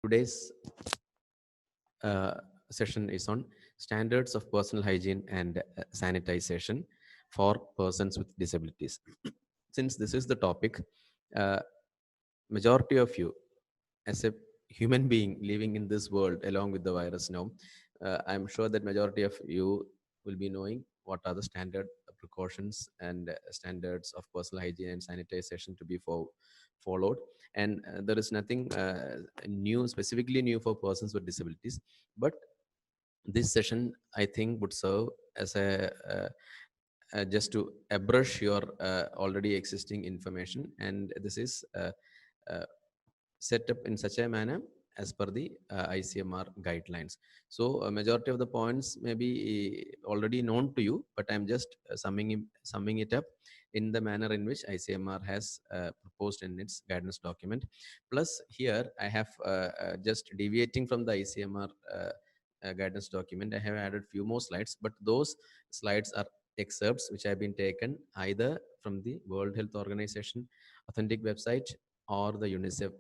Today's uh, session is on standards of personal hygiene and sanitization for persons with disabilities. Since this is the topic, uh, majority of you, as a human being living in this world along with the virus now, I'm sure that majority of you will be knowing what are the standard precautions and standards of personal hygiene and sanitization to be followed. And there is nothing new, specifically new for persons with disabilities, but this session I think would serve as a just to abrush your already existing information, and this is uh, set up in such a manner as per the ICMR guidelines. So a majority of the points may be already known to you, but I'm just summing it up in the manner in which ICMR has proposed in its guidance document. Plus here I have just deviating from the ICMR guidance document, I have added few more slides, but those slides are excerpts which have been taken either from the World Health Organization authentic website or the UNICEF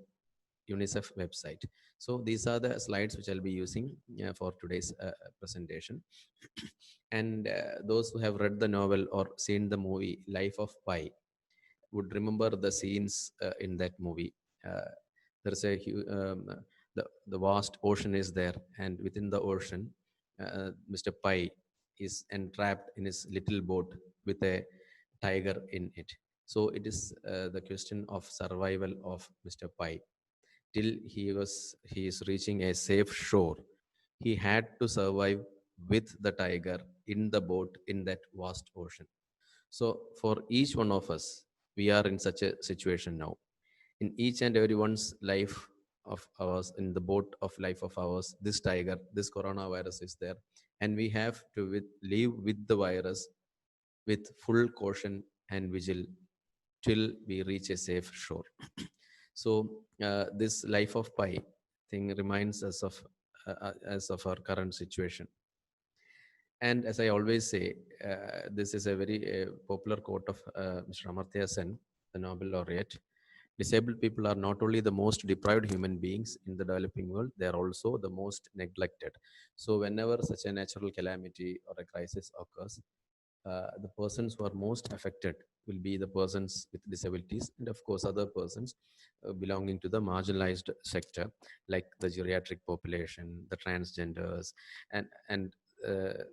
website. So these are the slides which I'll be using for today's presentation. And those who have read the novel or seen the movie Life of Pi would remember the scenes in that movie. There's the vast ocean is there, and within the ocean, Mr. Pi is entrapped in his little boat with a tiger in it. So it is the question of survival of Mr. Pi till he is reaching a safe shore. He had to survive with the tiger in the boat in that vast ocean. So for each one of us, we are in such a situation now. In each and everyone's life of ours, in the boat of life of ours, this tiger, this coronavirus is there, and we have to live with the virus with full caution and vigil till we reach a safe shore. So this life of Pi thing reminds us of our current situation. And as I always say, this is a very popular quote of Mr. Amartya Sen, the Nobel laureate. Disabled people are not only the most deprived human beings in the developing world, they are also the most neglected. So whenever such a natural calamity or a crisis occurs, the persons who are most affected will be the persons with disabilities, and of course other persons belonging to the marginalized sector, like the geriatric population, the transgenders, and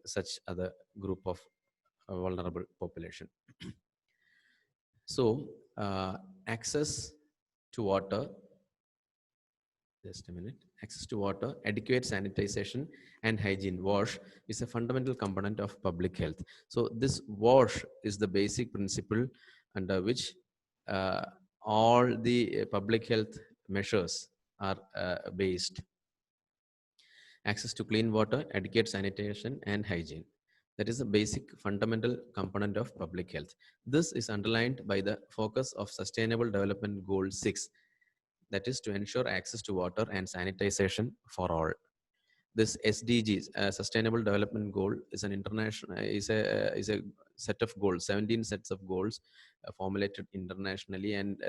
such other group of vulnerable population. So access to water, just a minute. Access to water, adequate sanitization, and hygiene, wash, is a fundamental component of public health. So this wash is the basic principle under which uh, all the public health measures are based. Access to clean water, adequate sanitation, and hygiene. That is a basic fundamental component of public health. This is underlined by the focus of Sustainable Development Goal 6, that is to ensure access to water and sanitization for all. This SDGs, Sustainable Development Goal, is an international is a set of goals, 17 sets of goals formulated internationally, and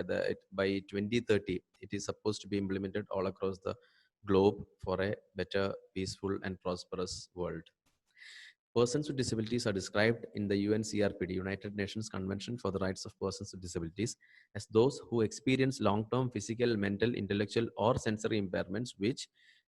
by 2030, it is supposed to be implemented all across the globe for a better, peaceful, and prosperous world. Persons with disabilities are described in the UNCRPD, United Nations Convention for the Rights of Persons with Disabilities, as those who experience long-term physical, mental, intellectual, or sensory impairments which,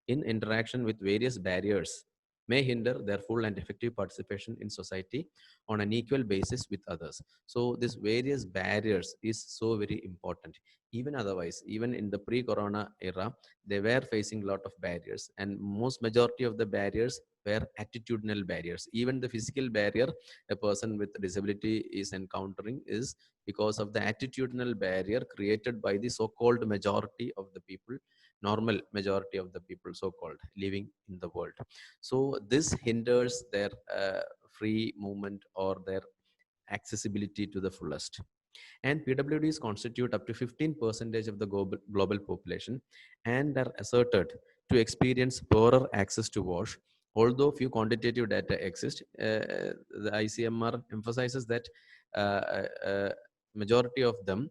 in interaction with various barriers, may hinder their full and effective participation in society on an equal basis with others. So these various barriers is so very important. Even otherwise, even in the pre-corona era, they were facing a lot of barriers, and most majority of the barriers were attitudinal barriers. Even the physical barrier a person with disability is encountering is because of the attitudinal barrier created by the so-called majority of the people, normal majority of the people so-called living in the world. So this hinders their free movement or their accessibility to the fullest. And PWDs constitute up to 15% of the global population and are asserted to experience poorer access to wash. Although few quantitative data exist, the ICMR emphasizes that uh, uh, majority of them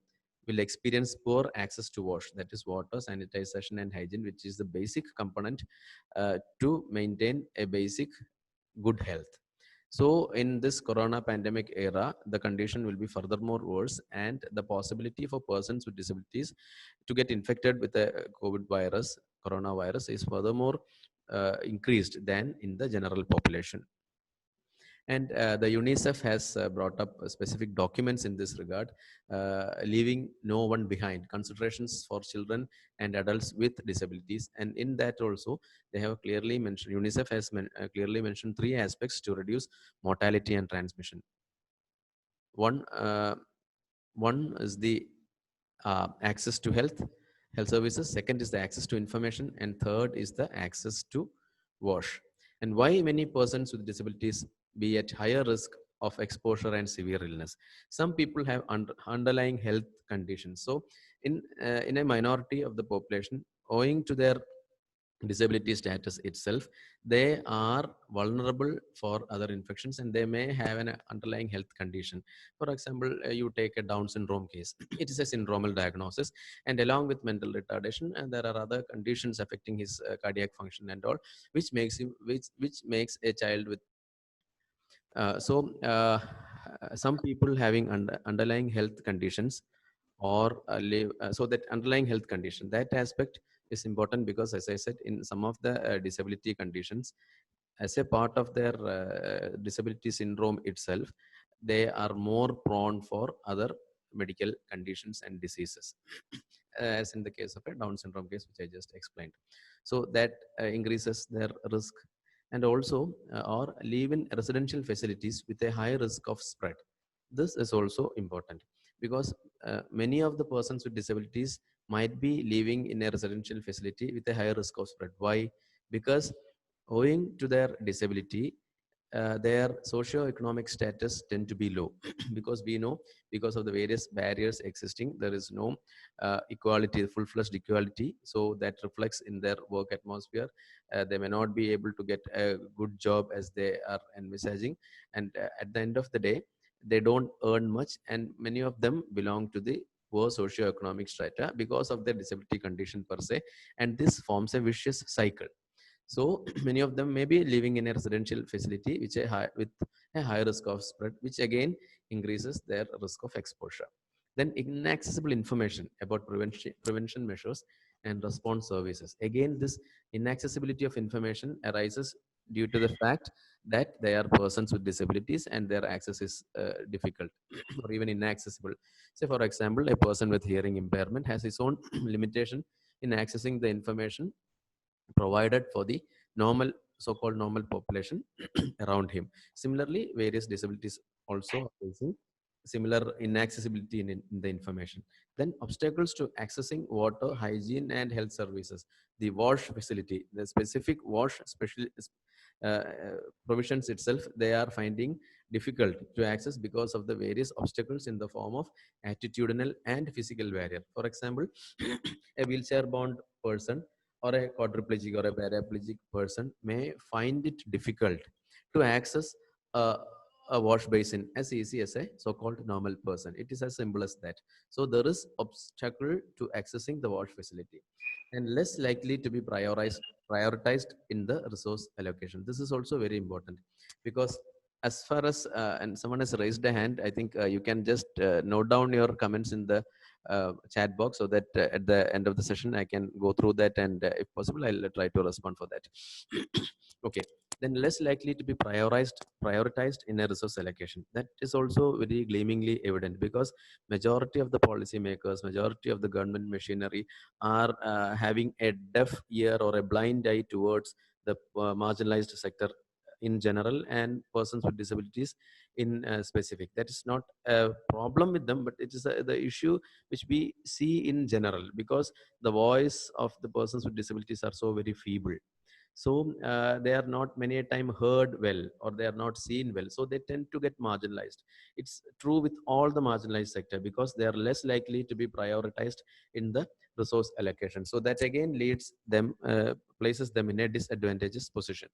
will experience poor access to wash, that is water, sanitization, and hygiene, which is the basic component to maintain a basic good health. So, in this corona pandemic era, the condition will be furthermore worse, and the possibility for persons with disabilities to get infected with the COVID virus, coronavirus, is furthermore increased than in the general population. And the UNICEF has brought up specific documents in this regard, leaving no one behind, considerations for children and adults with disabilities. And in that also, they have clearly mentioned, UNICEF has clearly mentioned three aspects to reduce mortality and transmission. One, one is the access to health services. Second is the access to information, and third is the access to wash. And why many persons with disabilities be at higher risk of exposure and severe illness? Some people have underlying health conditions. So in a minority of the population, owing to their disability status itself, they are vulnerable for other infections, and they may have an underlying health condition. For example, you take a Down syndrome case. It is a syndromal diagnosis, and along with mental retardation, and there are other conditions affecting his cardiac function and all, which makes him which makes a child with some people having underlying health conditions, or live so that underlying health condition, that aspect is important, because as I said, in some of the disability conditions, as a part of their disability syndrome itself, they are more prone for other medical conditions and diseases, as in the case of a Down syndrome case, which I just explained. So that increases their risk. And also, or live in residential facilities with a high risk of spread. This is also important, because many of the persons with disabilities might be living in a residential facility with a higher risk of spread. Why? Because owing to their disability, their socio-economic status tend to be low. Because we know, because of the various barriers existing, there is no equality, full-fledged equality, so that reflects in their work atmosphere. They may not be able to get a good job as they are envisaging, and at the end of the day, they don't earn much, and many of them belong to the poor socio-economic strata because of their disability condition per se, and this forms a vicious cycle. So many of them may be living in a residential facility with a high risk of spread, which again increases their risk of exposure. Then inaccessible information about prevention measures and response services. Again, this inaccessibility of information arises due to the fact that they are persons with disabilities and their access is difficult or even inaccessible. Say, for example, a person with hearing impairment has his own limitation in accessing the information provided for the normal, so-called normal population around him. Similarly, various disabilities also are facing similar inaccessibility in the information. Then obstacles to accessing water, hygiene, and health services. The wash facility, the specific wash special uh, provisions itself, they are finding difficult to access because of the various obstacles in the form of attitudinal and physical barrier. For example, a wheelchair bound person or a quadriplegic or a paraplegic person may find it difficult to access a, a wash basin as easy as a so-called normal person. It is as simple as that. So there is obstacle to accessing the wash facility, and less likely to be prioritized in the resource allocation. This is also very important, because as far as and someone has raised a hand, I think you can just note down your comments in the chat box, so that at the end of the session I can go through that, and if possible I'll try to respond for that. Okay. Then less likely to be prioritized in a resource allocation. That is also very gleamingly evident, because majority of the policymakers, majority of the government machinery are having a deaf ear or a blind eye towards the marginalized sector in general, and persons with disabilities in specific. That is not a problem with them, but it is the issue which we see in general, because the voice of the persons with disabilities are so very feeble. So they are not many a time heard well, or they are not seen well, so they tend to get marginalized. It's true with all the marginalized sector, because they are less likely to be prioritized in the resource allocation. So that again leads them, places them in a disadvantageous position.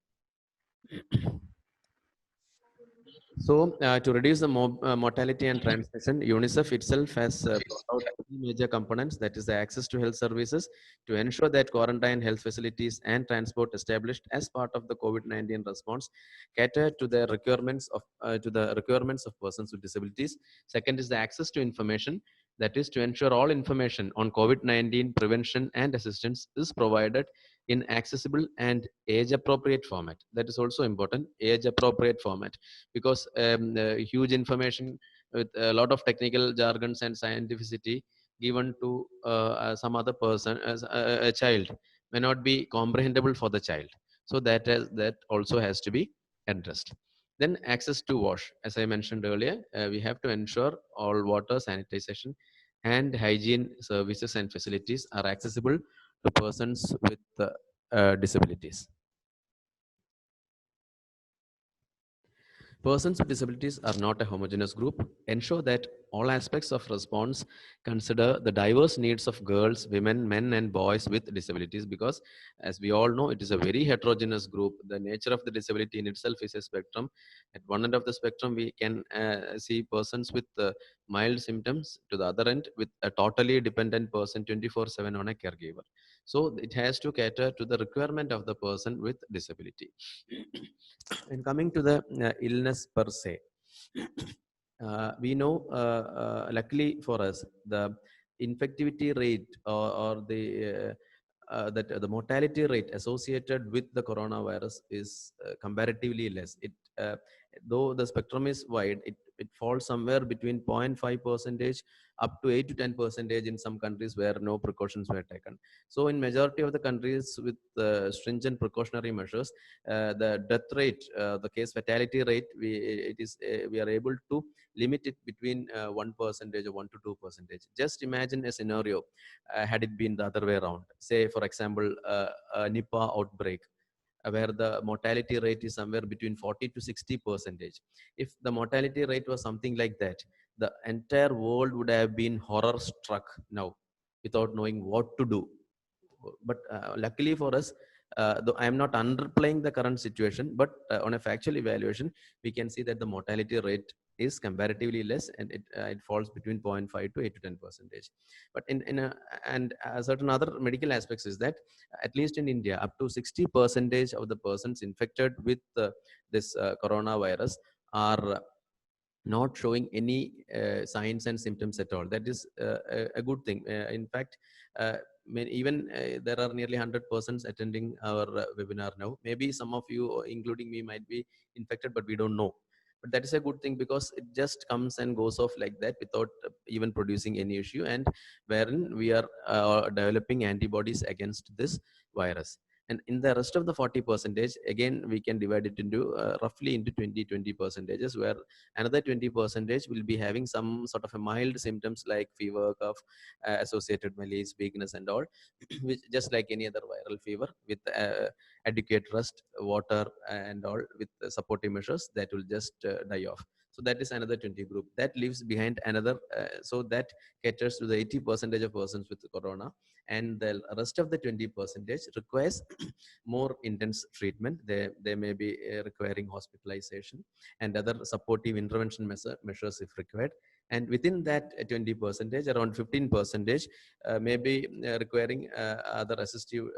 To reduce the mortality and transmission, UNICEF itself has brought out three major components, that is the access to health services, to ensure that quarantine health facilities and transport established as part of the COVID-19 response cater to the requirements of persons with disabilities. Second is the access to information, that is to ensure all information on COVID-19 prevention and assistance is provided in accessible and age appropriate format. That is also important, age appropriate format, because huge information with a lot of technical jargons and scientificity given to some other person as a child may not be comprehensible for the child. So that also has to be addressed. Then access to wash, as I mentioned earlier, we have to ensure all water sanitization and hygiene services and facilities are accessible to persons with disabilities. Persons with disabilities are not a homogeneous group. Ensure that all aspects of response consider the diverse needs of girls, women, men, and boys with disabilities, because, as we all know, it is a very heterogeneous group. The nature of the disability in itself is a spectrum. At one end of the spectrum, we can see persons with mild symptoms, to the other end, with a totally dependent person 24/7 on a caregiver. So, it has to cater to the requirement of the person with disability. And coming to the illness per se, we know, luckily for us, the infectivity rate, or the mortality rate associated with the coronavirus is comparatively less. Though the spectrum is wide, it falls somewhere between 0.5 percentage up to 8 to 10 percentage in some countries where no precautions were taken. So in majority of the countries with stringent precautionary measures, the death rate, the case fatality rate, we are able to limit it between 1% or 1 to 2%. Just imagine a scenario, had it been the other way around. Say, for example, a Nipah outbreak, where the mortality rate is somewhere between 40 to 60%. If the mortality rate was something like that, the entire world would have been horror struck now, without knowing what to do. But luckily for us, though I am not underplaying the current situation, but on a factual evaluation, we can see that the mortality rate is comparatively less, and it falls between 0.5 to 8 to 10%. But in certain other medical aspects is that, at least in India, up to 60% of the persons infected with this coronavirus are not showing any signs and symptoms at all. That is a good thing. In fact, even there are nearly 100 persons attending our webinar now. Maybe some of you, including me, might be infected, but we don't know. But that is a good thing, because it just comes and goes off like that without even producing any issue, and wherein we are developing antibodies against this virus. And in the rest of the 40 percentage, again, we can divide it into roughly into 20 percentages, where another 20 percentage will be having some sort of a mild symptoms like fever, cough, associated malaise, weakness, and all, which just like any other viral fever, with adequate rest, water, and all, with supportive measures, that will just die off. So that is another 20 group that leaves behind another, so that caters to the 80 percentage of persons with corona. And the rest of the 20 percentage requires more intense treatment. They may be requiring hospitalization and other supportive intervention measures if required. And within that 20 percentage, around 15 percentage may be requiring other assistive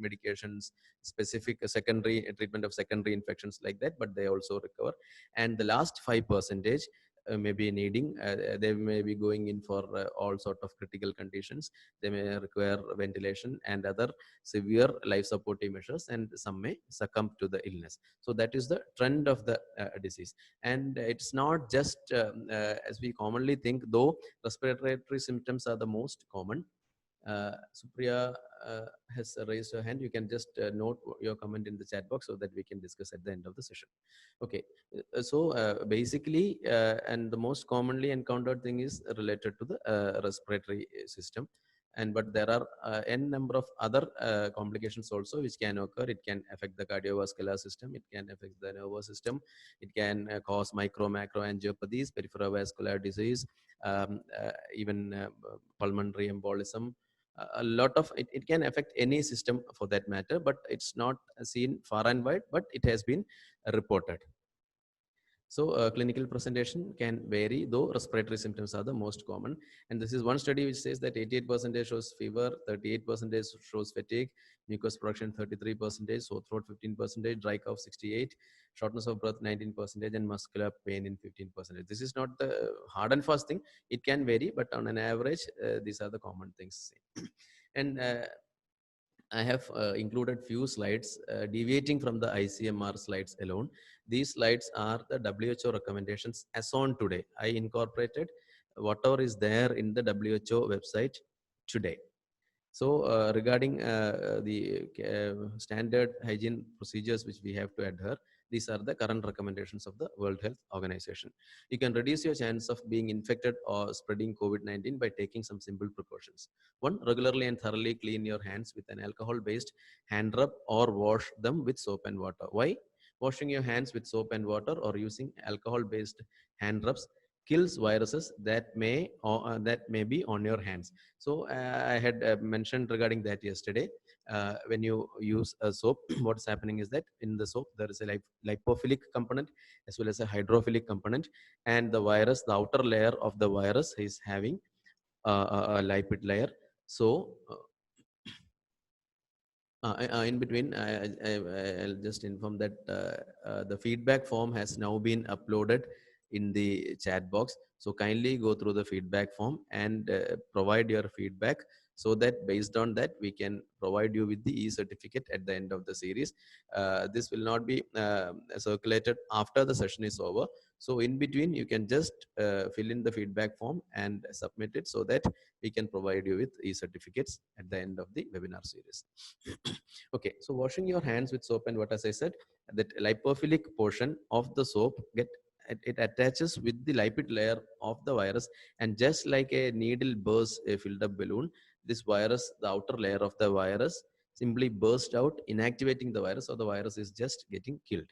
medications, specific secondary treatment of secondary infections like that, but they also recover. And the last 5 percentage may be needing, they may be going in for all sort of critical conditions. They may require ventilation and other severe life supportive measures, and some may succumb to the illness. So that is the trend of the disease. And it's not just as we commonly think, though respiratory symptoms are the most common. Supriya has raised her hand. You can just note your comment in the chat box so that we can discuss at the end of the session. Okay, basically, and the most commonly encountered thing is related to the respiratory system. And but there are n number of other complications also which can occur. It can affect the cardiovascular system. It can affect the nervous system. It can cause micro macro angiopathies, peripheral vascular disease, even pulmonary embolism. A lot of it can affect any system for that matter, but it's not seen far and wide, but it has been reported. So clinical presentation can vary, though respiratory symptoms are the most common. And this is one study which says that 88% shows fever, 38% shows fatigue, mucus production 33%, sore throat 15%, dry cough 68, shortness of breath 19%, and muscular pain in 15%. This is not the hard and fast thing. It can vary, but on an average, these are the common things. And I have included few slides deviating from the ICMR slides alone. These slides are the WHO recommendations as on today. I incorporated whatever is there in the WHO website today. So regarding the standard hygiene procedures which we have to adhere, these are the current recommendations of the World Health Organization. You can reduce your chance of being infected or spreading COVID-19 by taking some simple precautions. One, regularly and thoroughly clean your hands with an alcohol-based hand rub or wash them with soap and water. Why? Washing your hands with soap and water or using alcohol-based hand rubs kills viruses that may be on your hands. So I had mentioned regarding that yesterday. When you use a soap, what's happening is that in the soap there is a lipophilic component as well as a hydrophilic component, and the virus, the outer layer of the virus, is having a lipid layer. So in between, I'll just inform that the feedback form has now been uploaded in the chat box. So kindly go through the feedback form and provide your feedback, so that based on that we can provide you with the e-certificate at the end of the series. This will not be circulated after the session is over. So in between, you can just fill in the feedback form and submit it, so that we can provide you with e-certificates at the end of the webinar series. Okay, so washing your hands with soap and water, as I said, that lipophilic portion of the soap it attaches with the lipid layer of the virus, and just like a needle bursts a filled up balloon, this virus, the outer layer of the virus, simply burst out, inactivating the virus, or the virus is just getting killed.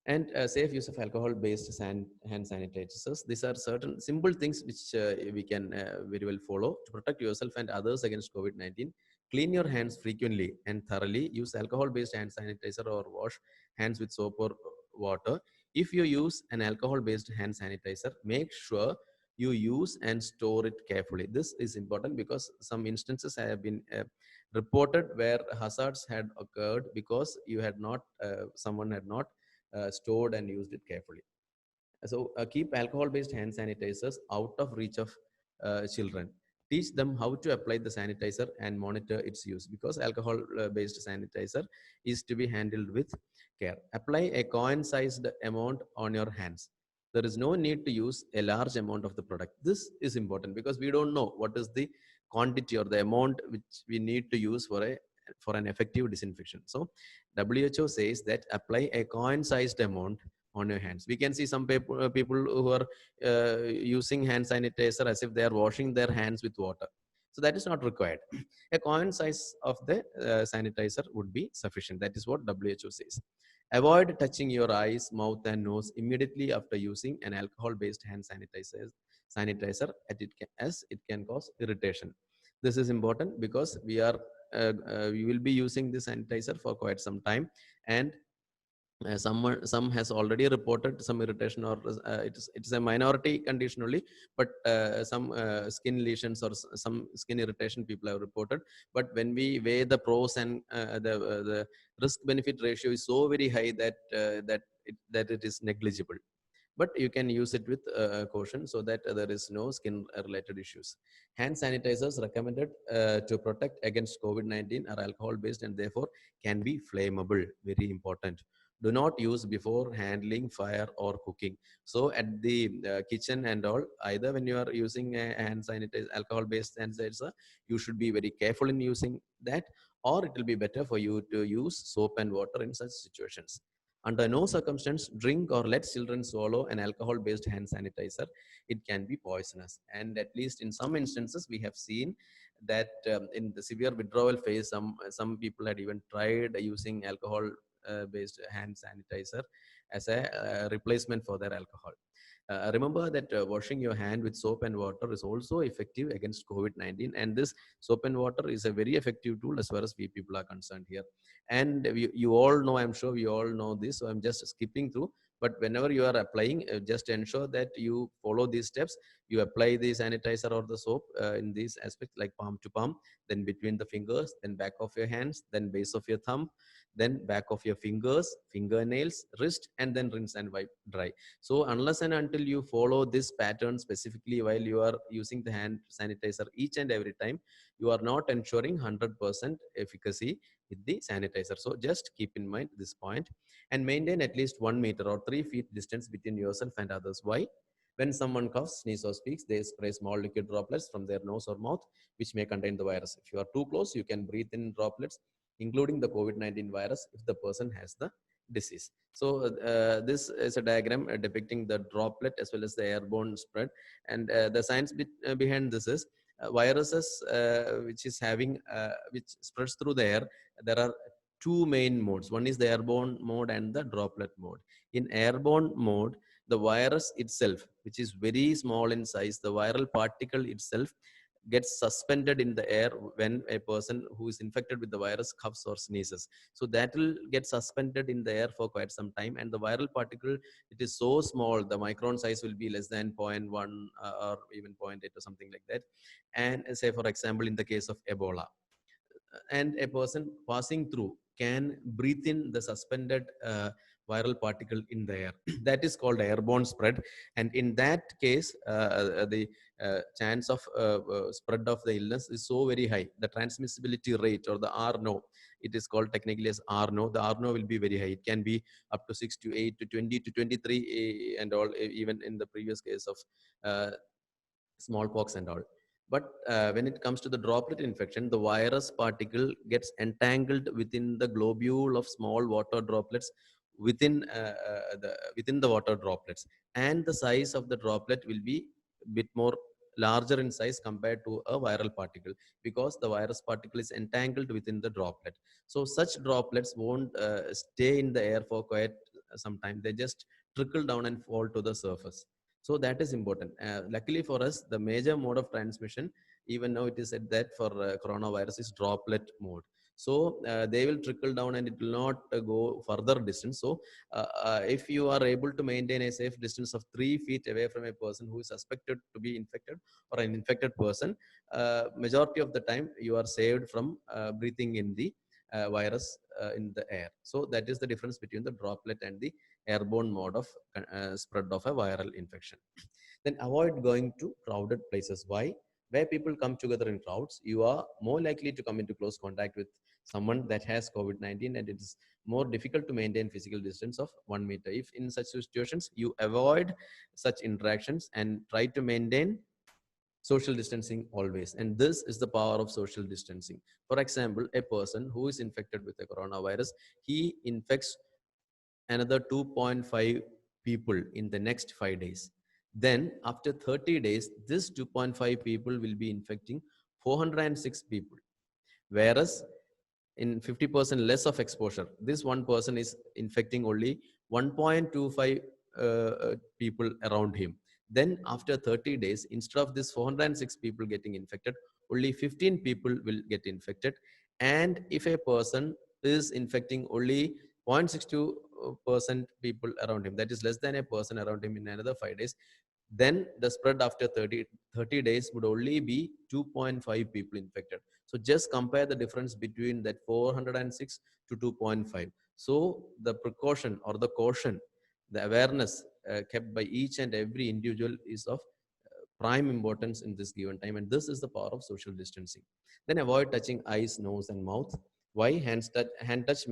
And safe use of alcohol-based hand sanitizers. These are certain simple things which we can very well follow to protect yourself and others against COVID-19. Clean your hands frequently and thoroughly. Use alcohol-based hand sanitizer or wash hands with soap or water. If you use an alcohol-based hand sanitizer, make sure you use and store it carefully. This is important because some instances have been reported where hazards had occurred because someone had not stored and used it carefully. So keep alcohol-based hand sanitizers out of reach of children. Teach them how to apply the sanitizer and monitor its use, because alcohol-based sanitizer is to be handled with care. Apply a coin-sized amount on your hands. There is no need to use a large amount of the product. This is important because we don't know what is the quantity or the amount which we need to use for an effective disinfection. So WHO says that apply a coin-sized amount on your hands. We can see some people who are using hand sanitizer as if they are washing their hands with water. So that is not required. A coin size of the sanitizer would be sufficient. That is what WHO says. Avoid touching your eyes, mouth, and nose immediately after using an alcohol-based hand sanitizer, as it can cause irritation. This is important because we will be using this sanitizer for quite some time, and some has already reported some irritation, or it's a minority condition only, but some skin lesions or some skin irritation people have reported. But when we weigh the pros and the risk benefit ratio is so very high that it is negligible. But you can use it with caution, so that there is no skin related issues. Hand sanitizers recommended to protect against COVID-19 are alcohol based and therefore can be flammable. Very important. Do not use before handling fire or cooking. So at the kitchen and all, either when you are using a hand sanitizer, alcohol based hand sanitizer, you should be very careful in using that, or it will be better for you to use soap and water in such situations. Under no circumstance, drink or let children swallow an alcohol based hand sanitizer. It can be poisonous. And at least in some instances, we have seen that in the severe withdrawal phase, some people had even tried using alcohol based hand sanitizer as a replacement for their alcohol. Remember that washing your hand with soap and water is also effective against COVID-19, and this soap and water is a very effective tool as far as we people are concerned here. And you all know, I'm sure we all know this, so I'm just skipping through. But whenever you are applying, just ensure that you follow these steps. You apply the sanitizer or the soap in these aspects, like palm to palm, then between the fingers, then back of your hands, then base of your thumb, then back of your fingers, fingernails, wrist, and then rinse and wipe dry. So unless and until you follow this pattern specifically while you are using the hand sanitizer each and every time, you are not ensuring 100% efficacy with the sanitizer. So just keep in mind this point, and maintain at least 1 meter or 3 feet distance between yourself and others. Why? When someone coughs, sneezes, or speaks, they spray small liquid droplets from their nose or mouth, which may contain the virus. If you are too close, you can breathe in droplets, including the COVID-19 virus, if the person has the disease. So this is a diagram depicting the droplet as well as the airborne spread. And the science behind this is viruses which spreads through the air. There are two main modes. One is the airborne mode and the droplet mode. In airborne mode, the virus itself, which is very small in size, the viral particle itself gets suspended in the air when a person who is infected with the virus coughs or sneezes. So that will get suspended in the air for quite some time, and the viral particle, it is so small, the micron size will be less than zero point 0.1 or even zero point 0.8 or something like that. And say for example, in the case of Ebola, and a person passing through can breathe in the suspended viral particle in the air. That is called airborne spread. And in that case, the chance of spread of the illness is so very high. The transmissibility rate, or the R no, it is called technically as R no. The R no will be very high. It can be up to 6 to 8 to 20 to 23 and all, even in the previous case of uh, smallpox and all. But when it comes to the droplet infection, the virus particle gets entangled within the globule of small water droplets within the water droplets, and the size of the droplet will be a bit more larger in size compared to a viral particle, because the virus particle is entangled within the droplet. So such droplets won't stay in the air for quite some time. They just trickle down and fall to the surface. So that is important. Luckily for us, the major mode of transmission, even now it is said that for coronavirus, is droplet mode. So they will trickle down and it will not go further distance. So if you are able to maintain a safe distance of 3 feet away from a person who is suspected to be infected, or an infected person, majority of the time you are saved from breathing in the virus in the air. So that is the difference between the droplet and the airborne mode of spread of a viral infection. Then avoid going to crowded places. Why? Where people come together in crowds, you are more likely to come into close contact with someone that has COVID-19, and it is more difficult to maintain physical distance of 1 meter. If in such situations, you avoid such interactions and try to maintain social distancing always. And this is the power of social distancing. For example, a person who is infected with the coronavirus, he infects another 2.5 people in the next 5 days. Then after 30 days, this 2.5 people will be infecting 406 people. Whereas in 50% less of exposure, this one person is infecting only 1.25 people around him. Then after 30 days, instead of this 406 people getting infected, only 15 people will get infected. And if a person is infecting only 0.62% people around him, that is less than a person around him, in another 5 days, then the spread after 30 days would only be 2.5 people infected. So just compare the difference between that 406 to 2.5. So the precaution or the caution, the awareness kept by each and every individual is of prime importance in this given time. And this is the power of social distancing. Then avoid touching eyes, nose, and mouth. Why? Hands touch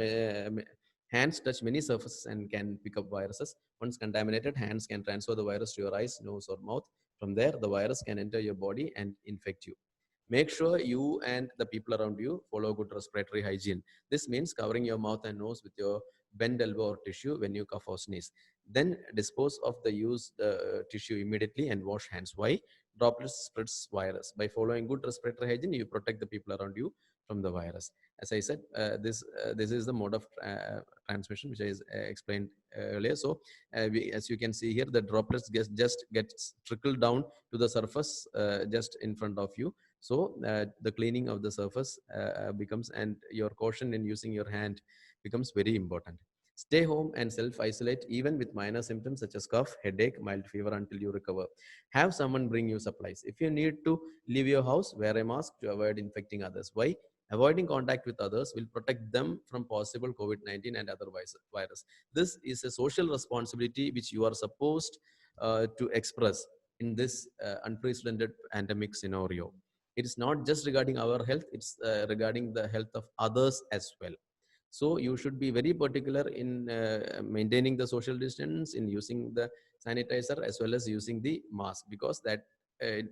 many surfaces and can pick up viruses. Once contaminated, hands can transfer the virus to your eyes, nose, or mouth. From there, the virus can enter your body and infect you. Make sure you and the people around you follow good respiratory hygiene. This means covering your mouth and nose with your bent elbow or tissue when you cough or sneeze. Then dispose of the used tissue immediately and wash hands. Why? Droplets spreads virus. By following good respiratory hygiene, you protect the people around you from the virus. As I said, this is the mode of transmission which I explained earlier. So as you can see here, the droplets just gets trickled down to the surface just in front of you. So the cleaning of the surface becomes, and your caution in using your hand becomes very important. Stay home and self-isolate even with minor symptoms such as cough, headache, mild fever until you recover. Have someone bring you supplies. If you need to leave your house, wear a mask to avoid infecting others. Why? Avoiding contact with others will protect them from possible COVID-19 and other virus. This is a social responsibility which you are supposed to express in this unprecedented pandemic scenario. It is not just regarding our health, it's regarding the health of others as well. So you should be very particular in maintaining the social distance, in using the sanitizer as well as using the mask, because that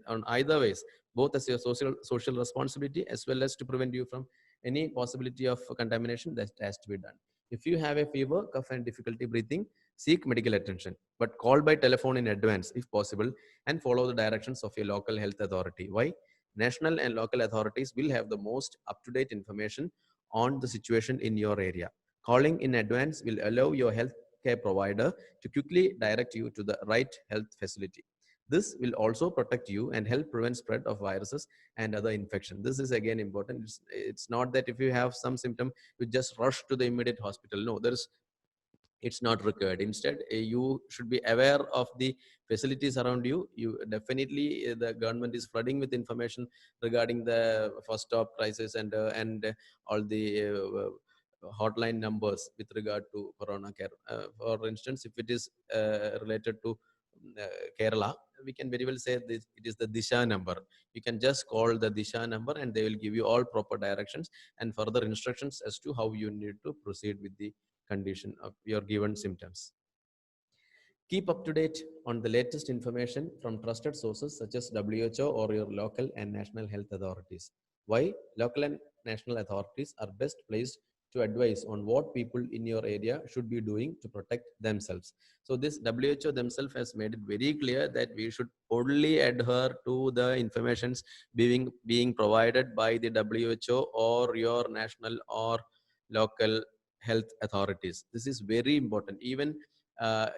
on either ways, both as your social responsibility as well as to prevent you from any possibility of contamination, that has to be done. If you have a fever, cough, and difficulty breathing, seek medical attention, but call by telephone in advance if possible, and follow the directions of your local health authority. Why? National and local authorities will have the most up-to-date information on the situation in your area. Calling in advance will allow your healthcare provider to quickly direct you to the right health facility. This will also protect you and help prevent spread of viruses and other infection. This is again important. It's not that if you have some symptom, you just rush to the immediate hospital. No, it's not required. Instead, you should be aware of the facilities around you. You definitely, the government is flooding with information regarding the first stop prices and all the hotline numbers with regard to corona care. For instance, if it is related to Kerala, we can very well say this, it is the Disha number. You can just call the Disha number and they will give you all proper directions and further instructions as to how you need to proceed with the condition of your given symptoms. Keep up to date on the latest information from trusted sources such as WHO or your local and national health authorities. Why? Local and national authorities are best placed to advise on what people in your area should be doing to protect themselves. So this WHO themselves has made it very clear that we should only adhere to the informations being provided by the WHO or your national or local health authorities. This is very important. Even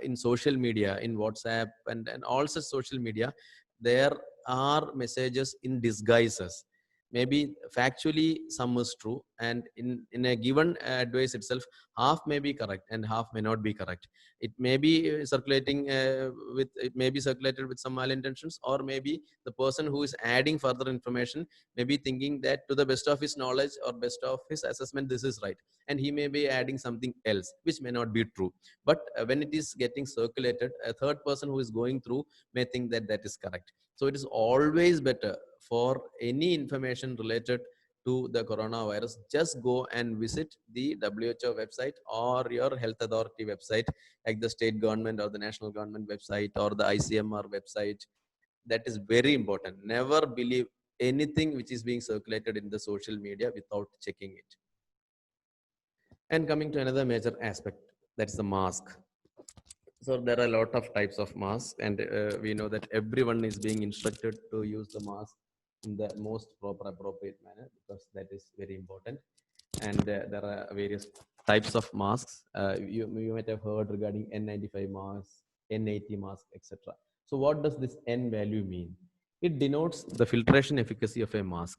in social media, in WhatsApp and all such social media, there are messages in disguises. Maybe factually some is true, and in a given advice itself, half may be correct and half may not be correct. It may be circulating with it may be circulated with some malintentions, or maybe the person who is adding further information may be thinking that to the best of his knowledge or best of his assessment this is right, and he may be adding something else which may not be true. But when it is getting circulated, a third person who is going through may think that that is correct. So it is always better for any information related to the coronavirus, just go and visit the WHO website or your health authority website, like the state government or the national government website or the ICMR website. That is very important. Never believe anything which is being circulated in the social media without checking it. And coming to another major aspect, that's the mask. So there are a lot of types of masks, and we know that everyone is being instructed to use the mask in the most proper, appropriate manner, because that is very important. And there are various types of masks. You might have heard regarding N95 masks, N80 masks, etc. So what does this N value mean? It denotes the filtration efficacy of a mask.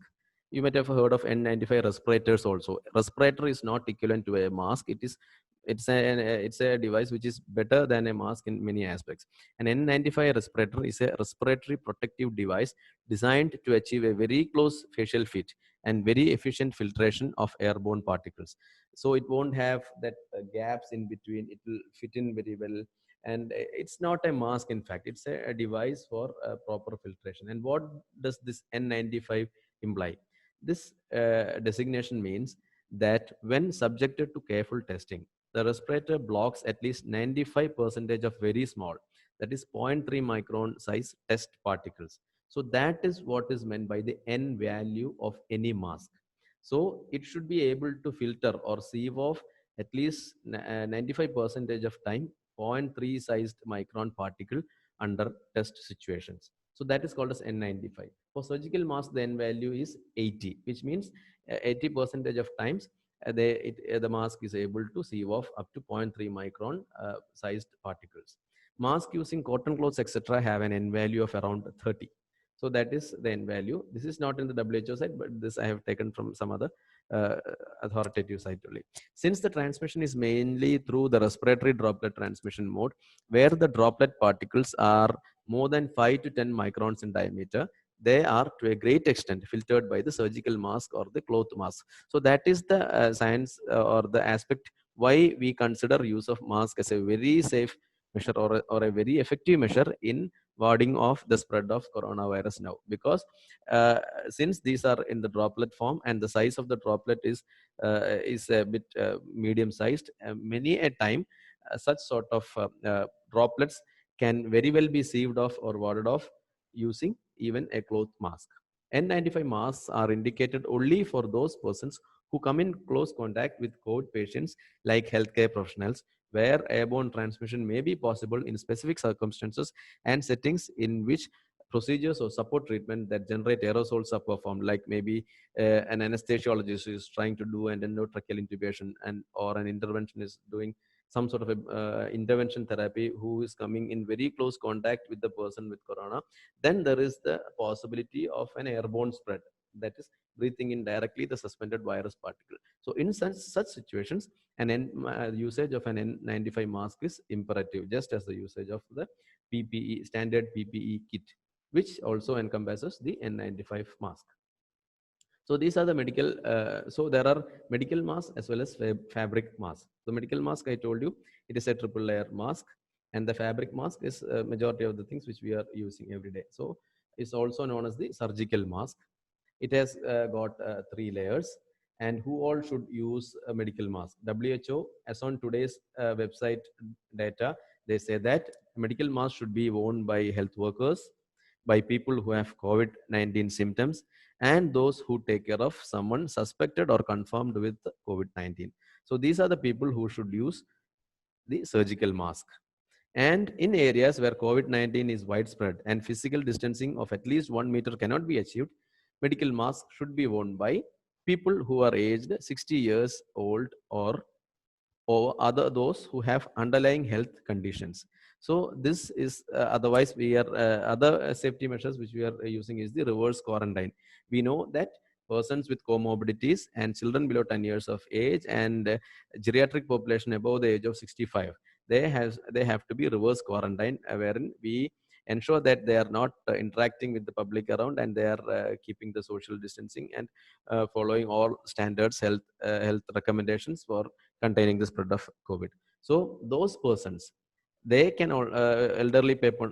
You might have heard of N95 respirators also. Respirator is not equivalent to a mask. It's a device which is better than a mask in many aspects. An N95 respirator is a respiratory protective device designed to achieve a very close facial fit and very efficient filtration of airborne particles. So it won't have that gaps in between. It will fit in very well. And it's not a mask, in fact. It's a device for proper filtration. And what does this N95 imply? This designation means that when subjected to careful testing, the respirator blocks at least 95% of very small, that is zero point 0.3 micron size test particles. So that is what is meant by the N value of any mask. So it should be able to filter or sieve off at least 95% of time 0.3 sized micron particle under test situations. So that is called as N95. For surgical mask, the N value is 80, which means 80% of times the mask is able to sieve off up to 0.3 micron sized particles. Mask using cotton clothes, etc., have an N value of around 30. So that is the N value. This is not in the WHO side, but this I have taken from some other uh, authoritative site only. Since the transmission is mainly through the respiratory droplet transmission mode, where the droplet particles are more than 5 to 10 microns in diameter, they are to a great extent filtered by the surgical mask or the cloth mask. So that is the science or the aspect why we consider use of mask as a very safe measure, or a very effective measure in warding off the spread of coronavirus now, because uh, since these are in the droplet form and the size of the droplet is a bit medium sized, many a time such sort of droplets can very well be sieved off or warded off using even a cloth mask. N95 masks are indicated only for those persons who come in close contact with COVID patients, like healthcare professionals, where airborne transmission may be possible in specific circumstances and settings in which procedures or support treatment that generate aerosols are performed, like maybe an anesthesiologist is trying to do an endotracheal intubation, and or an intervention is doing some sort of a, intervention therapy, who is coming in very close contact with the person with corona, then there is the possibility of an airborne spread, that is breathing in directly the suspended virus particle. So in such situations, usage of an N95 mask is imperative, just as the usage of the PPE, standard PPE kit, which also encompasses the N95 mask. So these are the medical, so there are medical masks as well as fabric masks. The medical mask, I told you, it is a triple layer mask, and the fabric mask is majority of the things which we are using every day. So it's also known as the surgical mask. It has got three layers. And who all should use a medical mask? WHO, as on today's website data, they say that medical mask should be worn by health workers, by people who have COVID-19 symptoms, and those who take care of someone suspected or confirmed with COVID-19. So these are the people who should use the surgical mask. And in areas where COVID-19 is widespread and physical distancing of at least 1 meter cannot be achieved, medical masks should be worn by people who are aged 60 years old, or other those who have underlying health conditions. So this is otherwise we are other safety measures which we are using is the reverse quarantine. We know that persons with comorbidities and children below 10 years of age, and geriatric population above the age of 65, they have to be reverse quarantine, wherein we ensure that they are not interacting with the public around, and they are keeping the social distancing and following all standards, health recommendations for containing the spread of COVID. So those persons, they can all elderly people,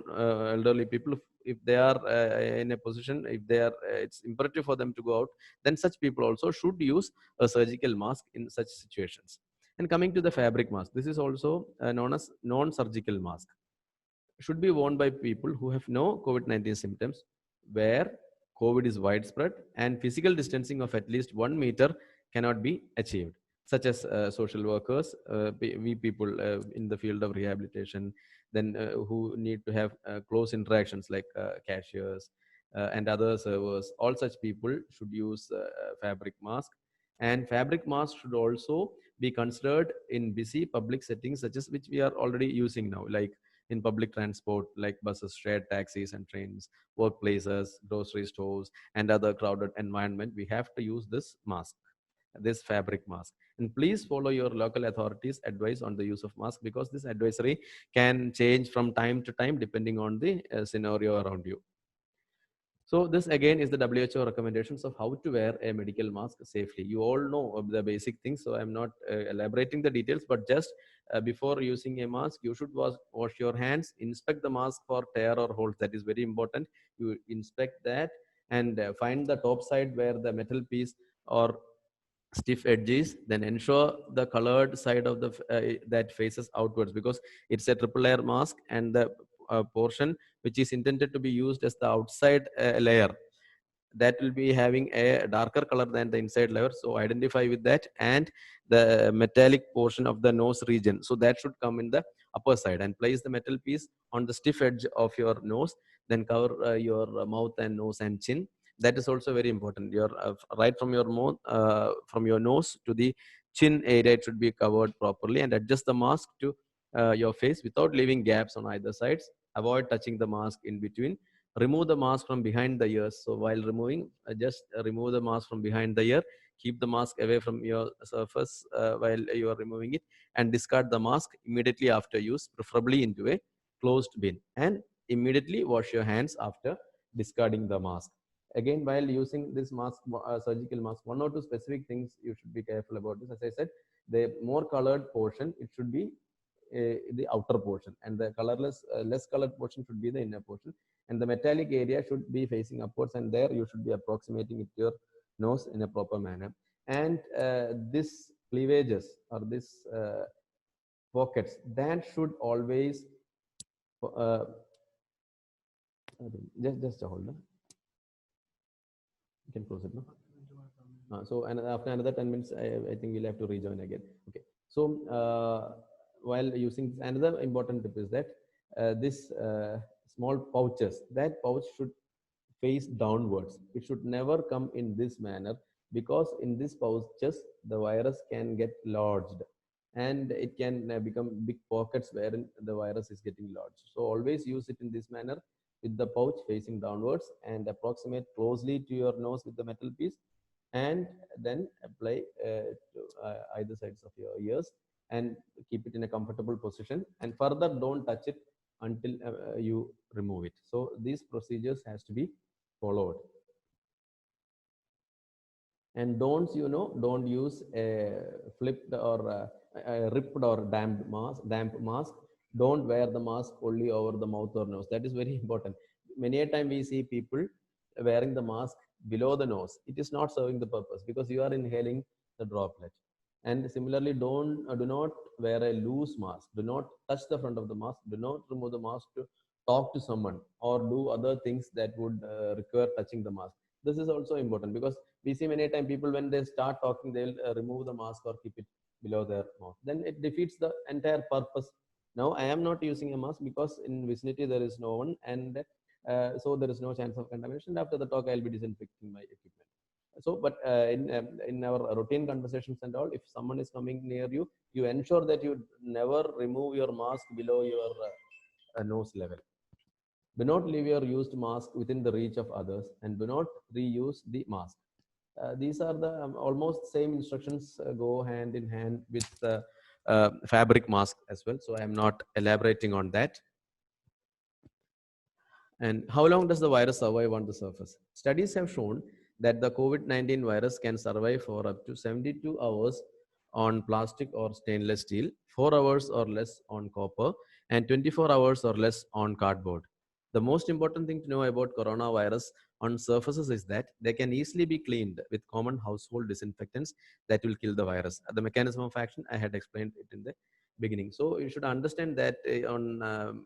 if they are in a position, if they are it's imperative for them to go out, then such people also should use a surgical mask in such situations. And coming to the fabric mask, this is also known as non-surgical mask, should be worn by people who have no COVID-19 symptoms, where COVID is widespread and physical distancing of at least 1 meter cannot be achieved, such as social workers, we people in the field of rehabilitation, then who need to have close interactions, like cashiers and other servers. All such people should use fabric mask. And fabric mask should also be considered in busy public settings, such as which we are already using now, like in public transport, like buses, shared taxis and trains, workplaces, grocery stores, and other crowded environment. We have to use this mask, this fabric mask. And please follow your local authorities advice on the use of mask, because this advisory can change from time to time depending on the scenario around you. So this again is the WHO recommendations of how to wear a medical mask safely. You all know of the basic things, so I'm not elaborating the details, but just before using a mask, you should wash your hands, inspect the mask for tear or holes. That is very important. You inspect that, and find the top side where the metal piece or stiff edges, then ensure the colored side of the that faces outwards, because it's a triple layer mask, and the portion which is intended to be used as the outside layer, that will be having a darker color than the inside layer. So identify with that. And the metallic portion of the nose region, so that should come in the upper side, and place the metal piece on the stiff edge of your nose. Then cover your mouth and nose and chin. That is also very important. Your right from your mouth, from your nose to the chin area, it should be covered properly, and adjust the mask to your face without leaving gaps on either sides. Avoid touching the mask in between. Remove the mask from behind the ears. So while removing, just remove the mask from behind the ear. Keep the mask away from your surface while you are removing it, and discard the mask immediately after use, preferably into a closed bin, and immediately wash your hands after discarding the mask. Again, while using this mask, surgical mask, one or two specific things you should be careful about this. As I said, the more colored portion, it should be the outer portion, and the colorless, less colored portion should be the inner portion, and the metallic area should be facing upwards, and there you should be approximating it to your nose in a proper manner. And this cleavages or this pockets, that should always uh, just hold on. You can close it now. So and after another 10 minutes, I think we'll have to rejoin again. Okay. So while using this, another important tip is that this small pouches, that pouch should face downwards. It should never come in this manner, because in this pouches the virus can get lodged, and it can become big pockets wherein the virus is getting lodged. So always use it in this manner, with the pouch facing downwards, and approximate closely to your nose with the metal piece, and then apply to either sides of your ears, and keep it in a comfortable position, and further don't touch it until you remove it. So these procedures has to be followed. And don't use a flipped or a ripped or damp mask. Don't wear the mask only over the mouth or nose. That is very important. Many a time we see people wearing the mask below the nose. It is not serving the purpose, because you are inhaling the droplet. And similarly, do not wear a loose mask. Do not touch the front of the mask. Do not remove the mask to talk to someone or do other things that would require touching the mask. This is also important, because we see many times people, when they start talking, they'll remove the mask or keep it below their mouth. Then it defeats the entire purpose. Now I am not using a mask because in vicinity there is no one, and so there is no chance of contamination. After the talk, I'll be disinfecting my equipment. So but in our routine conversations and all, if someone is coming near you, you ensure that you never remove your mask below your nose level. Do not leave your used mask within the reach of others, and do not reuse the mask. These are the almost same instructions, go hand in hand with the fabric mask as well. So I am not elaborating on that. And how long does the virus survive on the surface? Studies have shown that the COVID-19 virus can survive for up to 72 hours on plastic or stainless steel, 4 hours or less on copper, and 24 hours or less on cardboard. The most important thing to know about coronavirus on surfaces is that they can easily be cleaned with common household disinfectants that will kill the virus. The mechanism of action, I had explained it in the beginning. So you should understand that on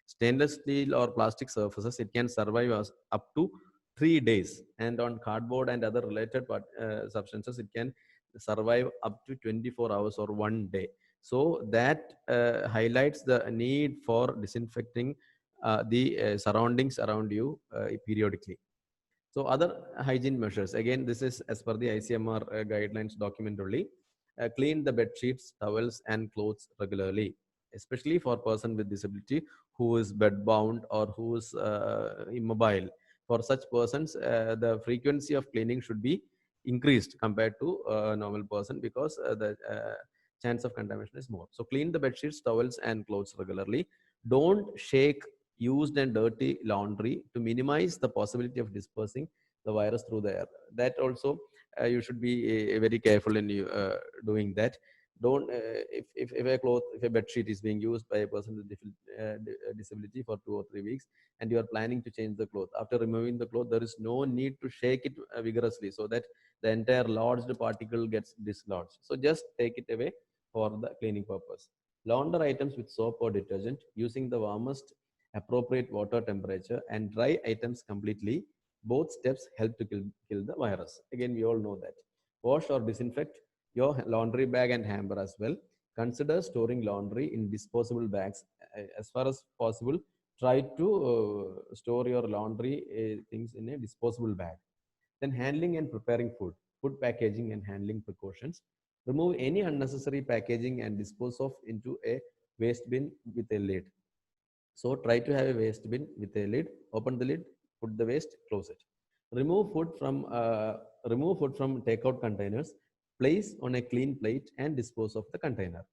stainless steel or plastic surfaces, it can survive us up to 3 days, and on cardboard and other related substances, it can survive up to 24 hours or 1 day. So that highlights the need for disinfecting the surroundings around you periodically. So other hygiene measures, again, this is as per the ICMR guidelines document only. Clean the bed sheets, towels, and clothes regularly, especially for person with disability who is bedbound or who is immobile. For such persons, the frequency of cleaning should be increased compared to a normal person, because the chance of contamination is more. So clean the bed sheets, towels, and clothes regularly. Don't shake used and dirty laundry to minimize the possibility of dispersing the virus through the air. That also you should be very careful in doing that. Don't if a cloth, if a bed sheet is being used by a person with disability for 2 or 3 weeks, and you are planning to change the cloth, after removing the cloth, there is no need to shake it vigorously, so that the entire lodged particle gets dislodged. So just take it away for the cleaning purpose. Launder items with soap or detergent using the warmest appropriate water temperature, and dry items completely. Both steps help to kill the virus. Again, we all know that. Wash or disinfect your laundry bag and hamper as well. Consider storing laundry in disposable bags. As far as possible, try to store your laundry things in a disposable bag. Then handling and preparing food packaging and handling precautions. Remove any unnecessary packaging and dispose of into a waste bin with a lid. So try to have a waste bin with a lid. Open the lid, put the waste, close it. Remove food from remove food from takeout containers, place on a clean plate, and dispose of the container.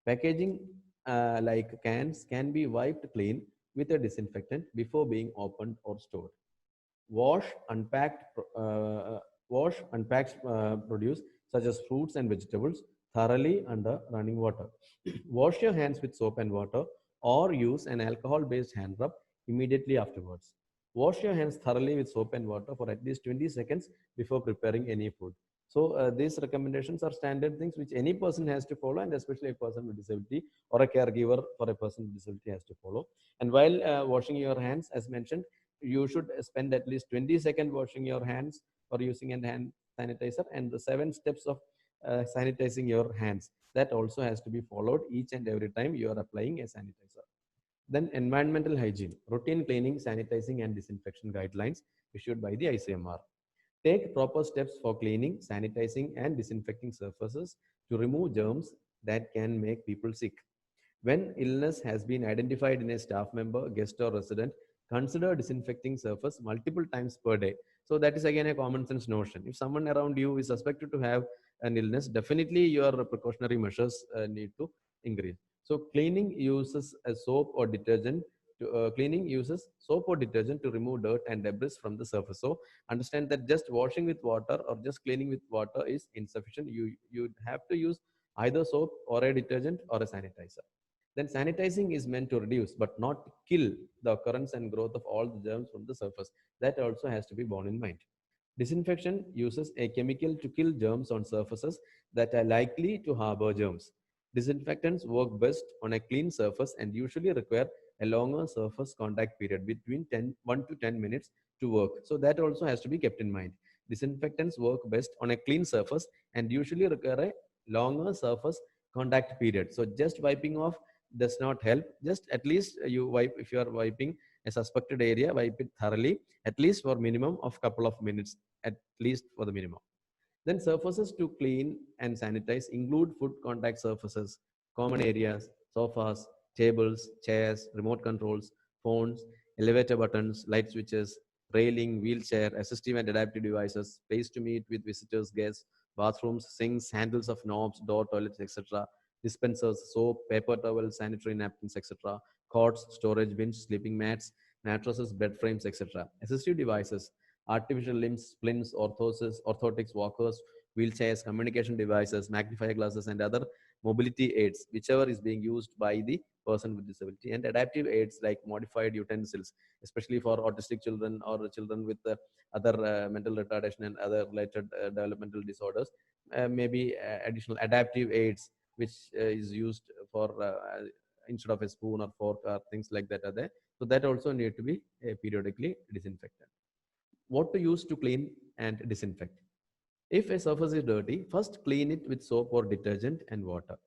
Packaging like cans can be wiped clean with a disinfectant before being opened or stored. Wash unpacked wash unpacked produce such as fruits and vegetables thoroughly under running water. Wash your hands with soap and water or use an alcohol-based hand rub immediately afterwards. Wash your hands thoroughly with soap and water for at least 20 seconds before preparing any food. So these recommendations are standard things which any person has to follow, and especially a person with disability or a caregiver for a person with disability has to follow. And while washing your hands, as mentioned, you should spend at least 20 seconds washing your hands or using a hand sanitizer, and the 7 steps of sanitizing your hands, that also has to be followed each and every time you are applying a sanitizer. Then environmental hygiene, routine cleaning, sanitizing, and disinfection guidelines issued by the ICMR. Take proper steps for cleaning, sanitizing, and disinfecting surfaces to remove germs that can make people sick. When illness has been identified in a staff member, guest, or resident, consider disinfecting surface multiple times per day. So that is again a common sense notion. If someone around you is suspected to have an illness, definitely your precautionary measures need to increase. So cleaning uses soap or detergent to remove dirt and debris from the surface. So understand that just washing with water or just cleaning with water is insufficient. You have to use either soap or a detergent or a sanitizer. Then sanitizing is meant to reduce but not kill the occurrence and growth of all the germs from the surface. That also has to be borne in mind. Disinfection uses a chemical to kill germs on surfaces that are likely to harbor germs. Disinfectants work best on a clean surface and usually require a longer surface contact period between 1 to 10 minutes to work. So that also has to be kept in mind. Disinfectants work best on a clean surface and usually require a longer surface contact period. So just wiping off does not help. Just at least you wipe, if you are wiping a suspected area, wipe it thoroughly, at least for minimum of couple of minutes, at least for the minimum. Then surfaces to clean and sanitize include food contact surfaces, common areas, sofas, tables, chairs, remote controls, phones, elevator buttons, light switches, railing, wheelchair, assistive and adaptive devices, space to meet with visitors, guests, bathrooms, sinks, handles of knobs, door, toilets, etc., dispensers, soap, paper towels, sanitary napkins, etc., cots, storage bins, sleeping mats, mattresses, bed frames, etc. Assistive devices, artificial limbs, splints, orthotics, walkers, wheelchairs, communication devices, magnifier glasses, and other mobility aids, whichever is being used by the person with disability, and adaptive aids like modified utensils, especially for autistic children or children with other mental retardation and other related developmental disorders, maybe additional adaptive aids, which is used for instead of a spoon or fork or things like that are there. So that also need to be periodically disinfected. What to use to clean and disinfect? If a surface is dirty, first clean it with soap or detergent and water.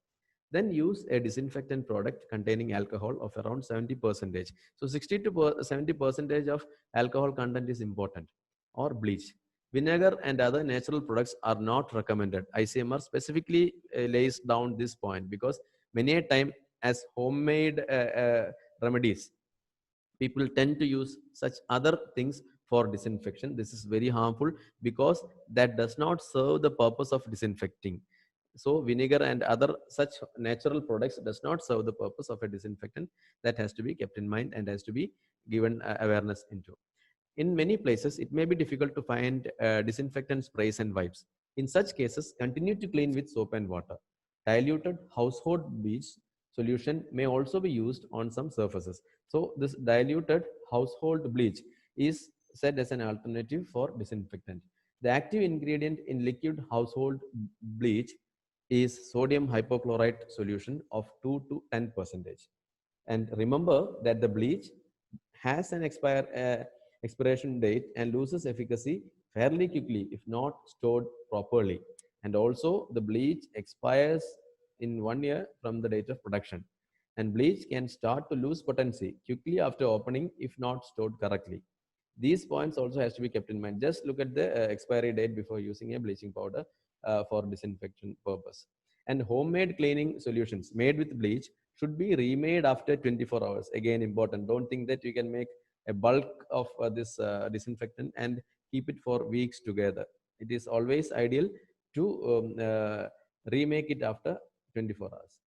Then use a disinfectant product containing alcohol of around 70%. So 60 to 70% of alcohol content is important. Or bleach. Vinegar and other natural products are not recommended. ICMR specifically lays down this point because many a time as homemade remedies, people tend to use such other things for disinfection. This is very harmful because that does not serve the purpose of disinfecting. So vinegar and other such natural products does not serve the purpose of a disinfectant. That has to be kept in mind and has to be given awareness into. In many places it may be difficult to find disinfectant sprays and wipes. In such cases, continue to clean with soap and water. Diluted household bleach solution may also be used on some surfaces. So this diluted household bleach is said as an alternative for disinfectant. The active ingredient in liquid household bleach is sodium hypochlorite solution of 2 to 10%. And remember that the bleach has an expiration date and loses efficacy fairly quickly if not stored properly. And also, the bleach expires in 1 year from the date of production. And bleach can start to lose potency quickly after opening if not stored correctly. These points also has to be kept in mind. Just look at the expiry date before using a bleaching powder for disinfection purpose. And homemade cleaning solutions made with bleach should be remade after 24 hours. Again, important. Don't think that you can make a bulk of this disinfectant and keep it for weeks together. It is always ideal to remake it after 24 hours.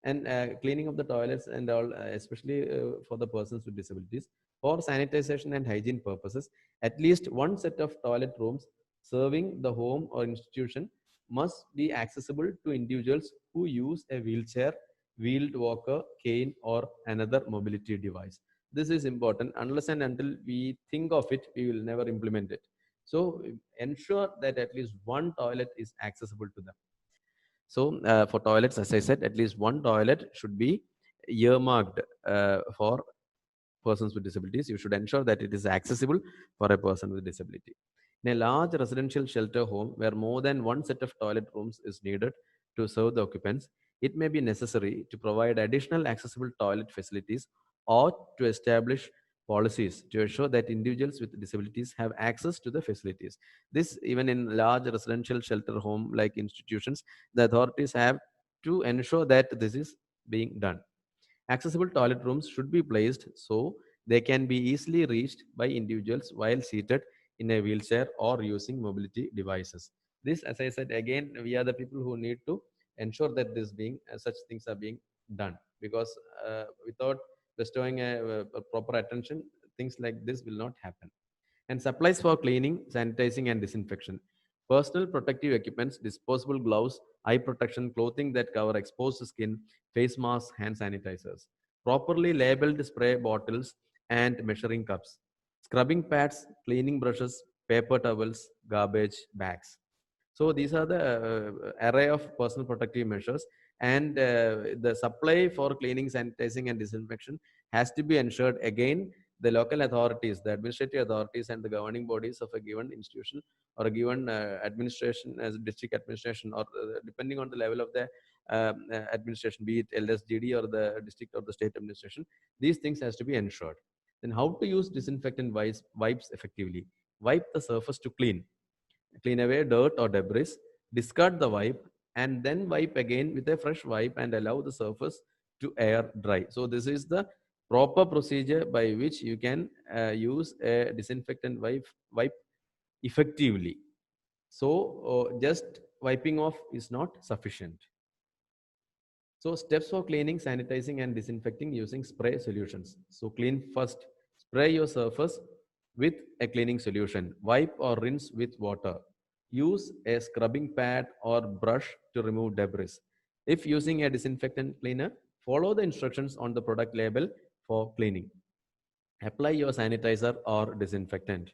And cleaning of the toilets and all, especially for the persons with disabilities, for sanitization and hygiene purposes, at least one set of toilet rooms serving the home or institution must be accessible to individuals who use a wheelchair, wheeled walker, cane, or another mobility device. This is important. Unless and until we think of it, we will never implement it. So ensure that at least one toilet is accessible to them. So for toilets, as I said, at least one toilet should be earmarked for persons with disabilities. You should ensure that it is accessible for a person with disability. In a large residential shelter home where more than one set of toilet rooms is needed to serve the occupants, it may be necessary to provide additional accessible toilet facilities or to establish policies to ensure that individuals with disabilities have access to the facilities. This, even in large residential shelter home like institutions, the authorities have to ensure that this is being done. Accessible toilet rooms should be placed so they can be easily reached by individuals while seated in a wheelchair or using mobility devices. This, as I said again, we are the people who need to ensure that this being such things are being done, because without bestowing a proper attention, things like this will not happen. And supplies for cleaning, sanitizing, and disinfection. Personal protective equipments, disposable gloves, eye protection, clothing that cover exposed skin, face masks, hand sanitizers. Properly labeled spray bottles and measuring cups. Scrubbing pads, cleaning brushes, paper towels, garbage bags. So these are the array of personal protective measures, and the supply for cleaning, sanitizing, and disinfection has to be ensured. Again, the local authorities, the administrative authorities, and the governing bodies of a given institution or a given administration, as district administration, or depending on the level of the administration, be it LSGD or the district or the state administration, these things has to be ensured. Then how to use disinfectant wipes effectively? Wipe the surface to clean away dirt or debris, discard the wipe, and then wipe again with a fresh wipe and allow the surface to air dry. So this is the proper procedure by which you can use a disinfectant wipe effectively. So just wiping off is not sufficient. So steps for cleaning, sanitizing, and disinfecting using spray solutions. So clean first. Spray your surface with a cleaning solution. Wipe or rinse with water. Use a scrubbing pad or brush to remove debris. If using a disinfectant cleaner, follow the instructions on the product label for cleaning. Apply your sanitizer or disinfectant.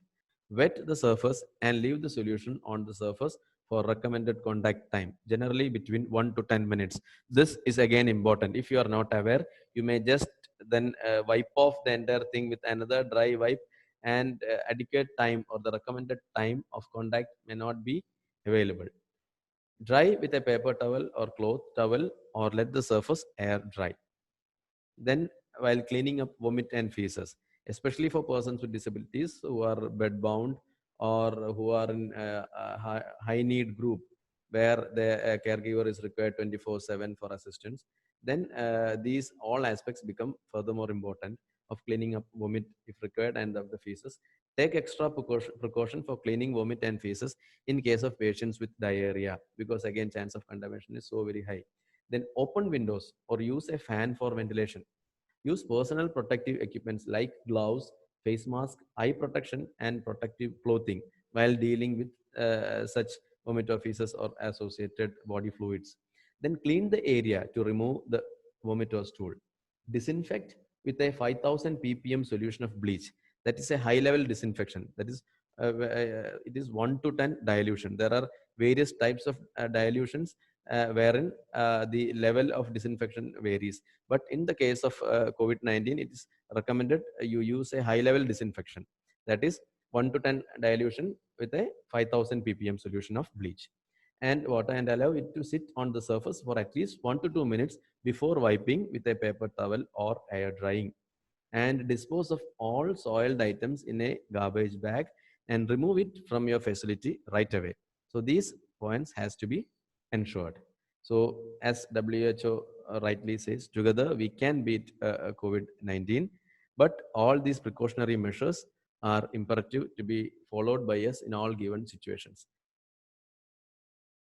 Wet the surface and leave the solution on the surface for recommended contact time, generally between 1 to 10 minutes. This is again important. If you are not aware, you may just then wipe off the entire thing with another dry wipe, and adequate time or the recommended time of contact may not be available. Dry with a paper towel or cloth towel, or let the surface air dry. Then, while cleaning up vomit and feces, especially for persons with disabilities who are bedbound or who are in a high need group where the caregiver is required 24/7 for assistance, then these all aspects become furthermore important of cleaning up vomit if required and of the feces. Take extra precaution for cleaning vomit and feces in case of patients with diarrhea, because again chance of contamination is so very high. Then open windows or use a fan for ventilation. Use personal protective equipments like gloves, face mask, eye protection, and protective clothing while dealing with such vomitophysis or associated body fluids. Then clean the area to remove the vomitor stool. Disinfect with a 5000 ppm solution of bleach. That is a high level disinfection. That is, it is 1 to 10 dilution. There are various types of dilutions wherein the level of disinfection varies. But in the case of COVID-19, it is recommended you use a high level disinfection. That is 1 to 10 dilution with a 5000 ppm solution of bleach and water, and allow it to sit on the surface for at least 1 to 2 minutes before wiping with a paper towel or air drying. And dispose of all soiled items in a garbage bag and remove it from your facility right away. So these points has to be ensured. So as WHO rightly says, together we can beat COVID-19, but all these precautionary measures are imperative to be followed by us in all given situations.